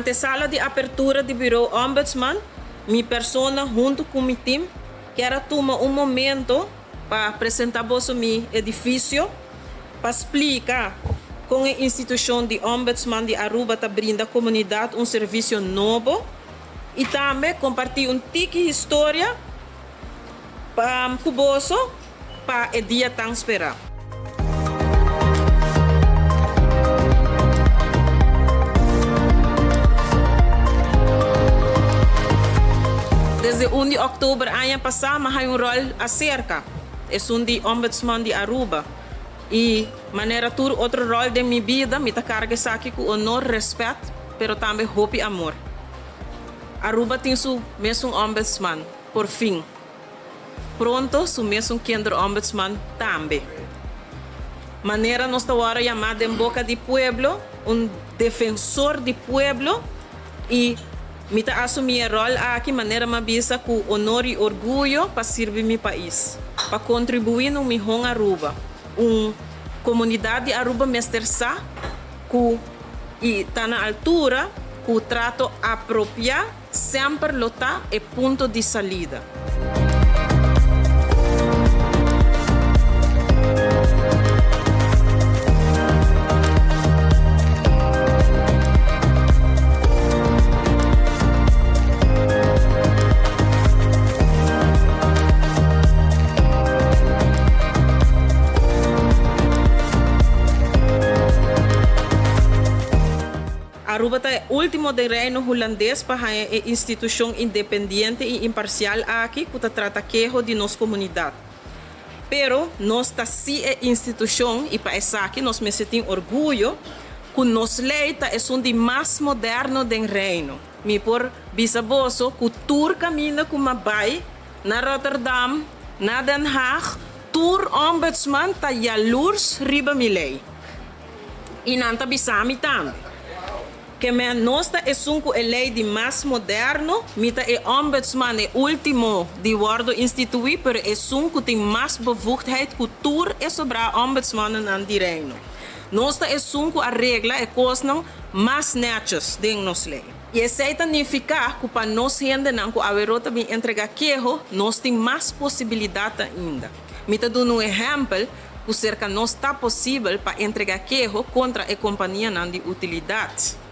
antesala de apertura do Bureau Ombudsman, minha persona junto com meu time quero tomar momento para apresentar meu edifício, para explicar como a instituição de Ombudsman de Aruba está brinda à comunidade serviço novo e também compartilhar tique história para cuboso para o dia tão esperado. Desde 1 de outubro ano passado, eu rol acerca. É de Ombudsman de Aruba. E maneira tur outro rol de minha vida, me carga aqui com honor, respeito, pero também hope e amor. Aruba tem seu mesmo Ombudsman, por fim. Pronto, seu mesmo Kendro Ombudsman também. Maneira nós estamos chamada em boca de pueblo, defensor de pueblo, e me assumir o rol aqui maneira mabisa com honor e orgulho para servir meu país, para contribuir no Mihong Aruba, comunidade Aruba mestersa que está na altura, que o trato apropriado sempre lota é ponto de saída. Aruba é o último do reino holandês para a instituição independente e imparcial aqui que trata queijo de nossa comunidade. Pero nós está sim a instituição e para essa aqui nós me sentimos orgulho que nossa lei é um dos mais modernos do reino. Me por bisaboso que tour caminha com uma bai na Rotterdam, na Den Haag, tour ombudsman ta jaloers riba mi lei. E nanta bisami também. Que nós é a lei de mais moderno, mita é ombudsman é último de worden instituído, pero é que tem mais bevoegdheid que tur é sobre a ombudsman no reino. Nós é a regra é coisa mais netjes de nossa lei. E isso significa que para nós gente não que a verota bem entregar queijo, nós tem mais possibilidade ainda. Mita do um exemplo, que cerca nós está possível para entregar queijo contra a companhia de utilidade.